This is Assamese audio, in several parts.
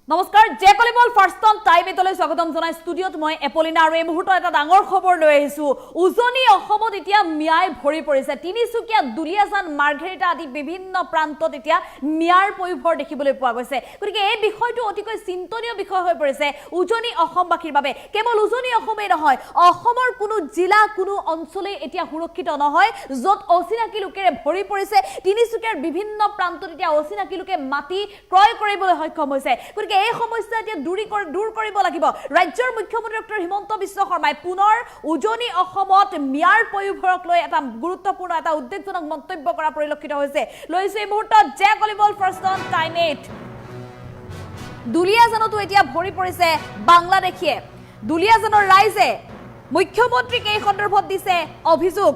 নমস্কাৰ জে কলিবল ফাৰ্ষ্ট অন টাইম এতলৈ স্বাগতম জনাই ষ্টুডিঅ'ত মই এপলিনা আৰু এই মুহূৰ্তত এটা ডাঙৰ খবৰ লৈ আহিছো উজনি অসমত এতিয়া মিয়াই ভৰি পৰিছে তিনিচুকীয়া দুলিয়াজান মাৰ্ঘেৰিটা আদি বিভিন্ন প্ৰান্তত এতিয়া মিয়াৰ পয়োভৰ দেখিবলৈ পোৱা গৈছে গতিকে এই বিষয়টো অতিকৈ চিন্তনীয় বিষয় হৈ পৰিছে উজনি অসমবাসীৰ বাবে কেৱল উজনি অসমেই নহয় অসমৰ কোনো জিলা কোনো অঞ্চলে এতিয়া সুৰক্ষিত নহয় য'ত অচিনাকি লোকেৰে ভৰি পৰিছে তিনিচুকীয়াৰ বিভিন্ন প্ৰান্তত এতিয়া অচিনাকি লোকে মাটি ক্ৰয় কৰিবলৈ সক্ষম হৈছে গতিকে এই সমস্যা এতিয়া দূৰ কৰিব লাগিব ৰাজ্যৰ মুখ্যমন্ত্ৰী ডক্টৰ হিমন্ত বিশ্ব শৰ্মাই পুনৰ উজনি অসমত মিয়াৰ পয়োভৰক লৈ এটা গুৰুত্বপূৰ্ণ এটা উদ্বেগজনক মন্তব্য কৰা পৰিলক্ষিত হৈছে লৈছে এই মুহূৰ্তত জে কলিবল ফাৰ্ষ্ট অন টাইম 8 দুলিয়াজানতো এতিয়া ভৰি পৰিছে বাংলাদেশীয়ে দুলিয়াজানৰ ৰাইজে মুখ্যমন্ত্ৰীক এই সন্দৰ্ভত দিছে অভিযোগ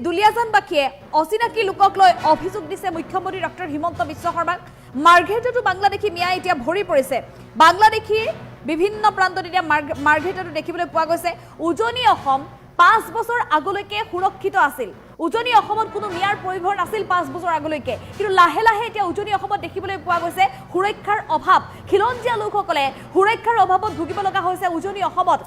দুলিয়াজানবাসীয়ে অচিনাকি লোকক লৈ অভিযোগ দিছে মুখ্যমন্ত্ৰী ডক্টৰ হিমন্ত বিশ্ব শৰ্মাক মাৰ্ঘেৰিটাতো বাংলাদেশী মিয়া এতিয়া ভৰি পৰিছে বাংলাদেশীৰ বিভিন্ন প্ৰান্তত এতিয়া মাৰ্ঘেৰিটাতো দেখিবলৈ পোৱা গৈছে উজনি অসম 5 বছৰ আগলৈকে সুৰক্ষিত আছিল উজনি অসমত কোনো মিয়াৰ পয়োভৰ নাছিল 5 বছৰ আগলৈকে কিন্তু লাহে লাহে এতিয়া উজনি অসমত দেখিবলৈ পোৱা গৈছে সুৰক্ষাৰ অভাৱ খিলঞ্জীয়া লোকসকলে সুৰক্ষাৰ অভাৱত ভুগিব লগা হৈছে উজনি অসমত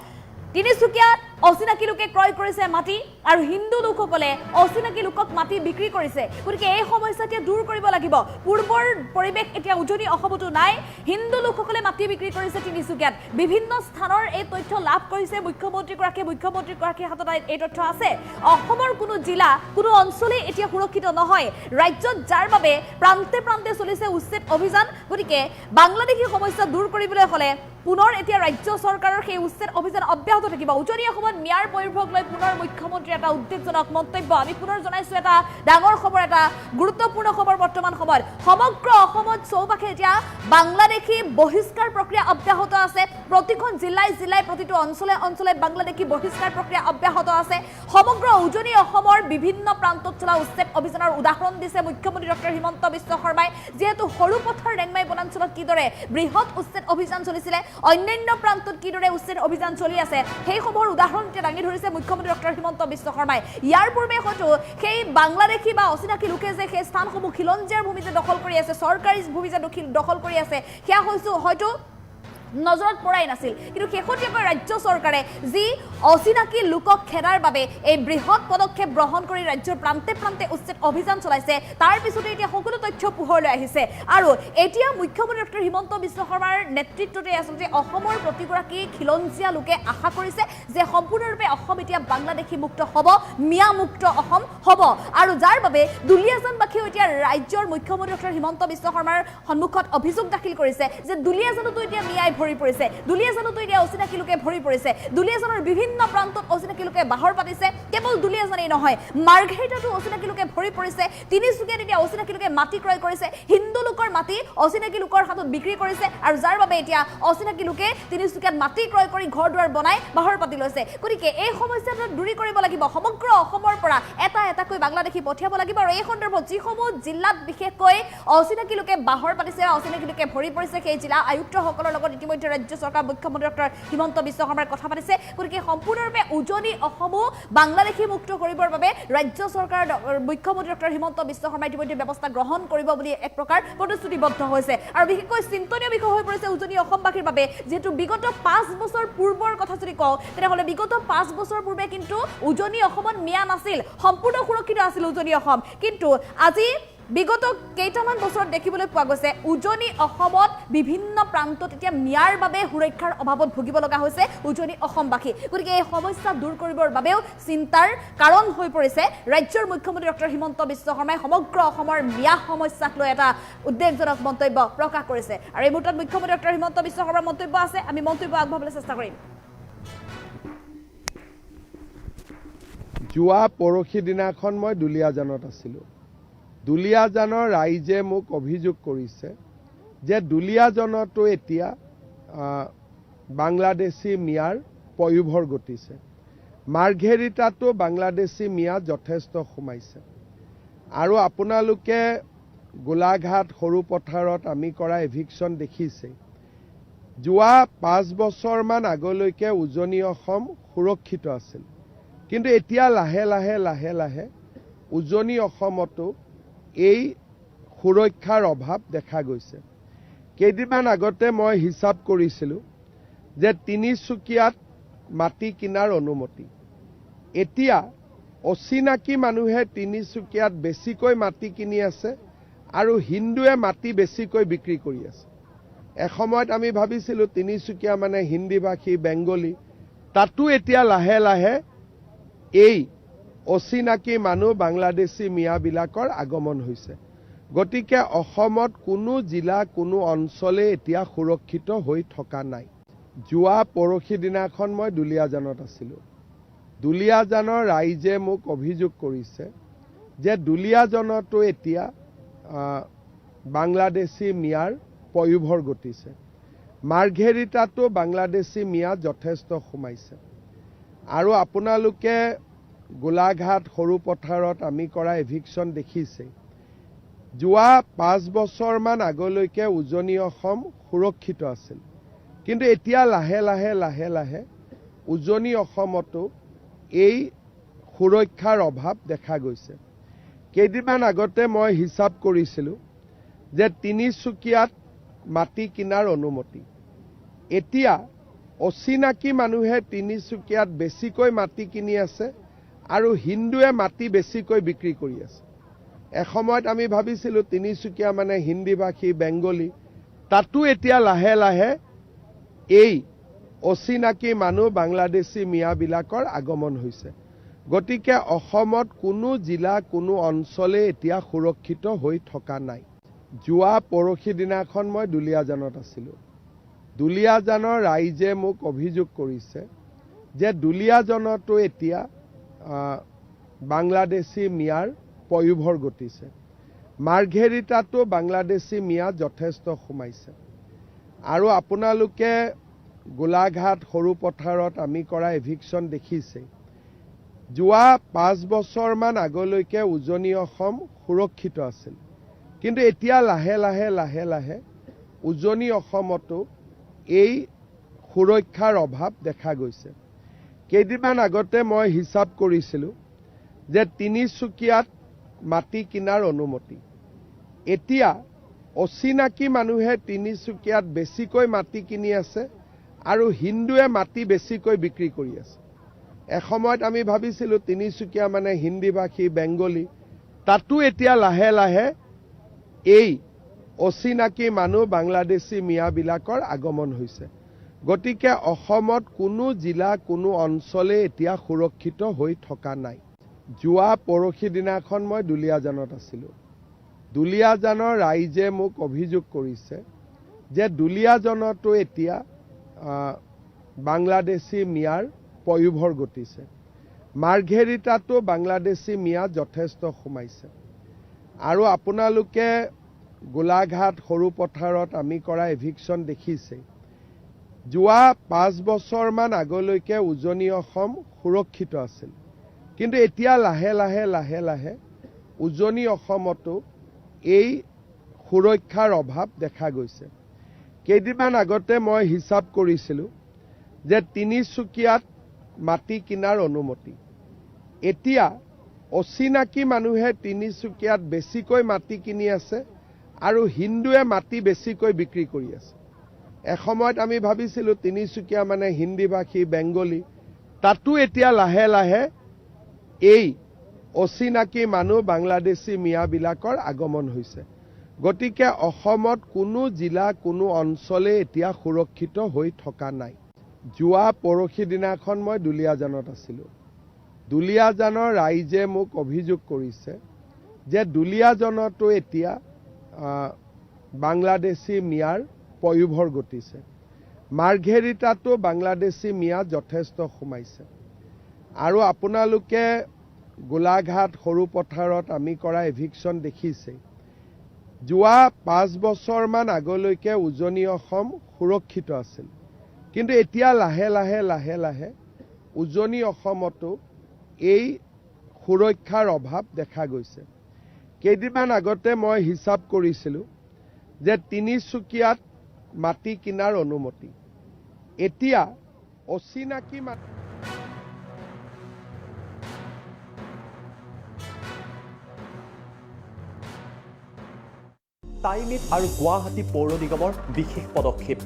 তিনিচুকীয়াত অচিনাকি লোকে ক্ৰয় কৰিছে মাটি আৰু হিন্দু লোকসকলে অচিনাকি লোকক মাটি বিক্ৰী কৰিছে গতিকে এই সমস্যা এতিয়া দূৰ কৰিব লাগিব পূৰ্বৰ পৰিৱেশ এতিয়া উজনি অসমতো নাই হিন্দু লোকসকলে মাটি বিক্ৰী কৰিছে তিনিচুকীয়াত বিভিন্ন স্থানৰ এই তথ্য লাভ কৰিছে মুখ্যমন্ত্ৰীগৰাকীৰ হাতত এই তথ্য আছে অসমৰ কোনো জিলা কোনো অঞ্চলে এতিয়া সুৰক্ষিত নহয় ৰাজ্যত যাৰ বাবে প্ৰান্তে প্ৰান্তে চলিছে উচ্ছেদ অভিযান গতিকে বাংলাদেশী সমস্যা দূৰ কৰিবলৈ হলে পুনৰ এতিয়া ৰাজ্য চৰকাৰৰ সেই উচ্ছেদ অভিযান অব্যাহত থাকিব উজনি অসমত মিয়াৰ পয়োভৰক লৈ পুনৰ মুখ্যমন্ত্ৰী এটা উদ্বেগজনক মন্তব্য আমি পুনৰ জনাইছো এটা ডাঙৰ খবৰ এটা গুৰুত্বপূৰ্ণ খবৰ বৰ্তমান সময়ত সমগ্ৰ অসমত চৌপাশে এতিয়া বাংলাদেশী বহিষ্কাৰ প্ৰক্ৰিয়া অব্যাহত আছে প্ৰতিখন জিলাই প্ৰতিটো অঞ্চলে বাংলাদেশী বহিষ্কাৰ প্ৰক্ৰিয়া অব্যাহত আছে সমগ্ৰ উজনি অসমৰ বিভিন্ন প্ৰান্তত চলা উচ্ছেদ অভিযানৰ উদাহৰণ দিছে মুখ্যমন্ত্ৰী ডক্টৰ হিমন্ত বিশ্ব শৰ্মাই যেহেতু সৰুপথাৰ ৰেংমাই বনাঞ্চলত কিদৰে বৃহৎ উচ্ছেদ অভিযান চলিছিলে অন্যান্য প্ৰান্তত কিদৰে উচ্ছেদ অভিযান চলি আছে সেই খবৰ উদাহৰণ দাঙি ধৰিছে মুখ্যমন্ত্ৰী ডক্টৰ হিমন্ত বিশ্ব শৰ্মাই ইয়াৰ পূৰ্বে হয়তো সেই বাংলাদেশী বা অচিনাকি লোকে যে সেই স্থানসমূহ খিলঞ্জীয়াৰ ভূমি যে দখল কৰি আছে চৰকাৰী ভূমি যে দখল কৰি আছে সেয়া হয়তো নজৰত পৰাই নাছিল কিন্তু শেহতীয়াকৈ ৰাজ্য চৰকাৰে যি অচিনাকি লোকক খেদাৰ বাবে এই বৃহৎ পদক্ষেপ গ্ৰহণ কৰি ৰাজ্যৰ প্ৰান্তে প্ৰান্তে উচ্ছেদ অভিযান চলাইছে তাৰ পিছতে এতিয়া সকলো তথ্য পোহৰলৈ আহিছে আৰু এতিয়া মুখ্যমন্ত্ৰী ডক্টৰ হিমন্ত বিশ্ব শৰ্মাৰ নেতৃত্বতে আচলতে অসমৰ প্ৰতিগৰাকী খিলঞ্জীয়া লোকে আশা কৰিছে যে সম্পূৰ্ণৰূপে অসম এতিয়া বাংলাদেশী মুক্ত হ'ব মিয়া মুক্ত অসম হ'ব আৰু যাৰ বাবে দুলিয়াজানবাসীও এতিয়া ৰাজ্যৰ মুখ্যমন্ত্ৰী ডক্টৰ হিমন্ত বিশ্ব শৰ্মাৰ সন্মুখত অভিযোগ দাখিল কৰিছে যে দুলিয়াজানতো এতিয়া মিয়াই ভৰি পৰিছে দুলিয়াজানতো এতিয়া অচিনাকি লোকে ভৰি পৰিছে দুলিয়াজানৰ বিভিন্ন প্ৰান্তত অচিনাকি লোকে বাহৰ পাতিছে কেৱল দুলিয়াজানেই নহয় মাৰ্ঘেৰিটাতো অচিনাকি লোকে ভৰি পৰিছে তিনিচুকীয়াত এতিয়া অচিনাকি লোকে মাটি ক্ৰয় কৰিছে হিন্দু লোকৰ মাটি অচিনাকি লোকৰ হাতত বিক্ৰী কৰিছে আৰু যাৰ বাবে এতিয়া অচিনাকি লোকে তিনিচুকীয়াত মাটি ক্ৰয় কৰি ঘৰ দুৱাৰ বনাই বাহৰ পাতি লৈছে গতিকে এই সমস্যাটো দূৰ কৰিব লাগিব সমগ্ৰ অসমৰ পৰা এটাকৈ বাংলাদেশী পঠিয়াব লাগিব আৰু এই সন্দৰ্ভত যিসমূহ জিলাত বিশেষকৈ অচিনাকি লোকে বাহৰ পাতিছে অচিনাকি লোকে ভৰি পৰিছে সেই জিলা আয়ুক্তসকলৰ লগত ইতিমধ্যে ৰাজ্য চৰকাৰ মুখ্যমন্ত্ৰী ডক্টৰ হিমন্ত বিশ্ব শৰ্মাৰ কথা পাতিছে গতিকে সম্পূৰ্ণৰূপে উজনি অসমো বাংলাদেশী মুক্ত কৰিবৰ বাবে ৰাজ্য চৰকাৰ মুখ্যমন্ত্ৰী ডক্টৰ হিমন্ত বিশ্ব শৰ্মাই ইতিমধ্যে ব্যৱস্থা গ্ৰহণ কৰিব বুলি এক প্ৰকাৰ প্ৰতিশ্ৰুতিবদ্ধ হৈছে আৰু বিশেষকৈ চিন্তনীয় বিষয় হৈ পৰিছে উজনি অসমবাসীৰ বাবে যেহেতু বিগত 5 বছৰ পূৰ্বৰ কথা যদি কওঁ তেনেহ'লে বিগত 5 বছৰ পূৰ্বে কিন্তু উজনি অসমত মিয়া নাছিল সম্পূৰ্ণ সুৰক্ষিত আছিল উজনি অসম কিন্তু আজি বিগত কেইটামান বছৰত দেখিবলৈ পোৱা গৈছে উজনি অসমত বিভিন্ন প্ৰান্তত এতিয়া মিয়াৰ বাবে সুৰক্ষাৰ অভাৱত ভুগিব লগা হৈছে উজনি অসমবাসী গতিকে এই সমস্যা দূৰ কৰিবৰ বাবেও চিন্তাৰ কাৰণ হৈ পৰিছে ৰাজ্যৰ মুখ্যমন্ত্ৰী ডক্টৰ হিমন্ত বিশ্ব শৰ্মাই সমগ্ৰ অসমৰ মিয়া সমস্যাক লৈ এটা উদ্বেগজনক মন্তব্য প্ৰকাশ কৰিছে আৰু এই মুহূৰ্তত মুখ্যমন্ত্ৰী ডক্টৰ হিমন্ত বিশ্ব শৰ্মাৰ মন্তব্য আছে আমি মন্তব্য আগবঢ়াবলৈ চেষ্টা কৰিম যোৱা পৰহি দিনাখন মই দুলিয়াজানত আছিলোঁ দুলিয়াজানৰ ৰাইজে মোক অভিযোগ কৰিছে যে দুলিয়াজানতো এতিয়া বাংলাদেশী মিয়াৰ পয়োভৰ গতিছে মাৰ্ঘেৰিটাতো বাংলাদেশী মিয়া যথেষ্ট সোমাইছে আৰু আপোনালোকে গোলাঘাট সৰু পথাৰত আমি কৰা এভিকশ্যন দেখিছে যোৱা 5 বছৰমান আগলৈকে উজনি অসম সুৰক্ষিত আছিল কিন্তু এতিয়া লাহে লাহে উজনি অসমতো এই সুৰক্ষাৰ অভাৱ দেখা গৈছে কেইদিনমান আগতে মই হিচাপ কৰিছিলোঁ যে তিনিচুকীয়াত মাটি কিনাৰ অনুমতি এতিয়া অচিনাকি মানুহে তিনিচুকীয়াত বেছিকৈ মাটি কিনি আছে আৰু হিন্দুৱে মাটি বেছিকৈ বিক্ৰী কৰি আছে। এসময়ত আমি ভাবিছিলোঁ তিনিচুকীয়া মানে হিন্দীভাষী বেংগলী, তাতো এতিয়া লাহে লাহে এই অচিনাকি মানুহ বাংলাদেশী মিয়াবিলাকৰ আগমন হৈছে। গতিকে অসমত কোনো জিলা কোনো অঞ্চলে এতিয়া সুৰক্ষিত হৈ থকা নাই। যোৱা পৰহি দিনাখন মই দুলীয়াজানত আছিলোঁ। দুলীয়াজানৰ ৰাইজে মোক অভিযোগ কৰিছে যে দুলীয়াজনতো এতিয়া বাংলাদেশী মিয়াৰ পয়োভৰ ঘটিছে। মাৰ্ঘেৰিটাতো বাংলাদেশী মিয়া যথেষ্ট সোমাইছে। আৰু আপোনালোকে গোলাঘাট সৰু পথাৰত আমি কৰা এভিকশ্যন দেখিছে। যোৱা 5 বছৰমান আগলৈকে উজনি অসম সুৰক্ষিত আছিল, কিন্তু এতিয়া লাহে লাহে লাহে লাহে উজনি অসমতো এই সুৰক্ষাৰ অভাৱ দেখা গৈছে। কেইদিনমান আগতে মই হিচাপ কৰিছিলোঁ যে তিনিচুকীয়াত মাটি কিনাৰ অনুমতি এতিয়া অচিনাকি মানুহে তিনিচুকীয়াত বেছিকৈ মাটি কিনি আছে আৰু হিন্দুৱে মাটি বেছিকৈ বিক্ৰী কৰি আছে। এসময়ত আমি ভাবিছিলোঁ তিনিচুকীয়া মানে হিন্দীভাষী বেংগলী, তাতো এতিয়া লাহে লাহে এই অচিনাকি মানুহ বাংলাদেশী মিয়াবিলাকৰ আগমন হৈছে। গতিকে অসমত কোনো জিলা কোনো অঞ্চলে এতিয়া সুৰক্ষিত হৈ থকা নাই। যোৱা পৰহি দিনাখন মই দুলীয়াজানত আছিলোঁ। দুলীয়াজানৰ ৰাইজে মোক অভিযোগ কৰিছে যে দুলীয়াজনতো এতিয়া বাংলাদেশী মিয়াৰ পয়োভৰ ঘটিছে। মাৰ্ঘেৰিটাতো বাংলাদেশী মিয়া যথেষ্ট সোমাইছে। আৰু আপোনালোকে গোলাঘাট সৰু পথাৰত আমি কৰা এভিকশ্যন দেখিছে। যোৱা 5 বছৰমান আগলৈকে উজনি অসম সুৰক্ষিত আছিল, কিন্তু এতিয়া লাহে লাহে লাহে লাহে উজনি অসমতো এই সুৰক্ষাৰ অভাৱ দেখা গৈছে। কেইদিনমান আগতে মই হিচাপ কৰিছিলোঁ যে তিনিচুকীয়াত মাটি কিনাৰ অনুমতি এতিয়া অচিনাকি মানুহে তিনিচুকীয়াত বেছিকৈ মাটি কিনি আছে আৰু হিন্দুৱে মাটি বেছিকৈ বিক্ৰী কৰি আছে। এসময়ত আমি ভাবিছিলোঁ তিনিচুকীয়া মানে হিন্দীভাষী বেংগলী, তাতো এতিয়া লাহে লাহে এই অচিনাকি মানুহ বাংলাদেশী মিয়াবিলাকৰ আগমন হৈছে। গতিকে অসমত কোনো জিলা কোনো অঞ্চলে এতিয়া সুৰক্ষিত হৈ থকা নাই। যোৱা পৰহি দিনাখন মই দুলীয়াজানত আছিলোঁ। দুলীয়াজানৰ ৰাইজে মোক অভিযোগ কৰিছে যে দুলীয়াজনতো এতিয়া বাংলাদেশী মিয়াৰ পয়োভৰ ঘটিছে। মাৰ্ঘেৰিটাতো বাংলাদেশী মিয়া যথেষ্ট সোমাইছে। আৰু আপোনালোকে গোলাঘাট সৰু পথাৰত আমি কৰা এভিকশ্যন দেখিছে। যোৱা 5 বছৰমান আগলৈকে উজনি অসম সুৰক্ষিত আছিল, কিন্তু এতিয়া লাহে লাহে লাহে লাহে উজনি অসমতো এই সুৰক্ষাৰ অভাৱ দেখা গৈছে। কেইদিনমান আগতে মই হিচাপ কৰিছিলোঁ যে তিনিচুকীয়াত মাটি কিনাৰ অনুমতি এতিয়া অচিনাকি মানুহে তিনিচুকীয়াত বেছিকৈ মাটি কিনি আছে আৰু হিন্দুৱে মাটি বেছিকৈ বিক্ৰী কৰি আছে। এসময়ত আমি ভাবিছিলোঁ তিনিচুকীয়া মানে হিন্দীভাষী বেংগলী, তাতো এতিয়া লাহে লাহে এই অচিনাকি মানুহ বাংলাদেশী মিয়াবিলাকৰ আগমন হৈছে। গতিকে অসমত কোনো জিলা কোনো অঞ্চলে এতিয়া সুৰক্ষিত হৈ থকা নাই। যোৱা পৰহি দিনাখন মই দুলীয়াজানত আছিলোঁ। দুলীয়াজানৰ ৰাইজে মোক অভিযোগ কৰিছে যে দুলীয়াজনতো এতিয়া বাংলাদেশী মিয়াৰ পয়োভৰ ঘটিছে। মাৰ্ঘেৰিটাতো বাংলাদেশী মিয়া যথেষ্ট সোমাইছে। আৰু আপোনালোকে গোলাঘাট সৰু পথাৰত আমি কৰা এভিকশ্যন দেখিছে। যোৱা 5 বছৰমান আগলৈকে উজনি অসম সুৰক্ষিত আছিল, কিন্তু এতিয়া লাহে লাহে লাহে লাহে উজনি অসমতো এই সুৰক্ষাৰ অভাৱ দেখা গৈছে। কেইদিনমান আগতে মই হিচাপ কৰিছিলোঁ যে তিনিচুকীয়াত মাটি কিনাৰ অনুমতি এতিয়া অচিনাকি টাইমিট আৰু গুৱাহাটী পৌৰ নিগমৰ বিশেষ পদক্ষেপ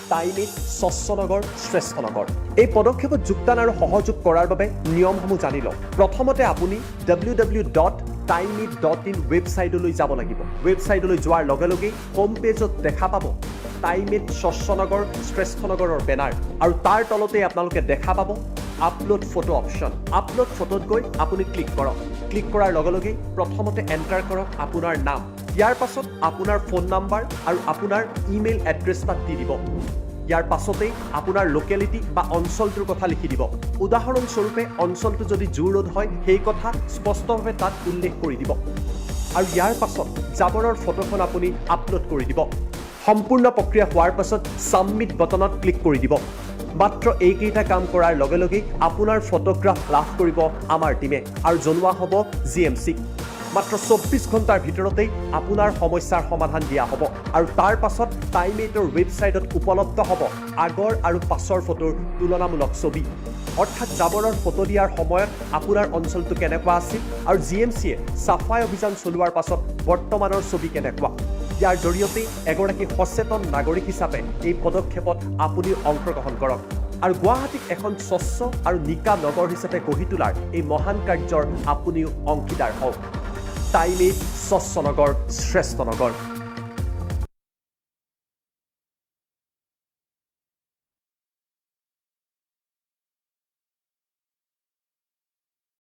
টাইমিট স্বচ্ছ নগৰ শ্ৰেষ্ঠ নগৰ এই পদক্ষেপত যোগদান আৰু সহযোগ কৰাৰ বাবে নিয়মসমূহ জানি লওক প্ৰথমতে আপুনি www.timeit.in ৱেবছাইটলৈ যাব লাগিব ৱেবছাইটলৈ যোৱাৰ লগে লগে হোম পেজত দেখা পাব টাইমিট স্বচ্ছ নগৰ শ্ৰেষ্ঠ নগৰৰ বেনাৰ আৰু তাৰ তলতে আপোনালোকে দেখা পাব আপলোড ফটো অপশ্যন আপলোড ফটোত গৈ আপুনি ক্লিক কৰক ক্লিক কৰাৰ লগে লগে প্ৰথমতে এণ্টাৰ কৰক আপোনাৰ নাম ইয়াৰ পাছত আপোনাৰ ফোন নাম্বাৰ আৰু আপোনাৰ ইমেইল এড্ৰেছ তাত দি দিব ইয়াৰ পাছতেই আপোনাৰ লোকেলিটি বা অঞ্চলটোৰ কথা লিখি দিব উদাহৰণস্বৰূপে অঞ্চলটো যদি জু ৰোড হয় সেই কথা স্পষ্টভাৱে তাত উল্লেখ কৰি দিব আৰু ইয়াৰ পাছত জাবৰৰ ফটোখন আপুনি আপলোড কৰি দিব সম্পূৰ্ণ প্ৰক্ৰিয়া হোৱাৰ পাছত সাবমিট বটনত ক্লিক কৰি দিব মাত্ৰ এইকেইটা কাম কৰাৰ লগে লগে আপোনাৰ ফটোগ্ৰাফ লাভ কৰিব আমাৰ টিমে আৰু জনোৱা হ'ব জিএমচিক মাত্ৰ 24 ঘণ্টাৰ ভিতৰতেই আপোনাৰ সমস্যাৰ সমাধান দিয়া হ'ব আৰু তাৰ পাছত টাইমেটৰ ৱেবছাইটত উপলব্ধ হ'ব আগৰ আৰু পাছৰ ফটোৰ তুলনামূলক ছবি অৰ্থাৎ জাবৰৰ ফটো দিয়াৰ সময়ত আপোনাৰ অঞ্চলটো কেনেকুৱা আছিল আৰু জিএমচিয়ে চাফাই অভিযান চলোৱাৰ পাছত বৰ্তমানৰ ছবি কেনেকুৱা ইয়াৰ জৰিয়তে এগৰাকী সচেতন নাগৰিক হিচাপে এই পদক্ষেপত আপুনি অংশগ্ৰহণ কৰক আৰু গুৱাহাটীক এখন স্বচ্ছ আৰু নিকা নগৰ হিচাপে গঢ়ি তোলাৰ এই মহান কাৰ্যৰ আপুনিও অংশীদাৰ হওক টাইমিট স্বচ্ছ নগৰ শ্ৰেষ্ঠ নগৰ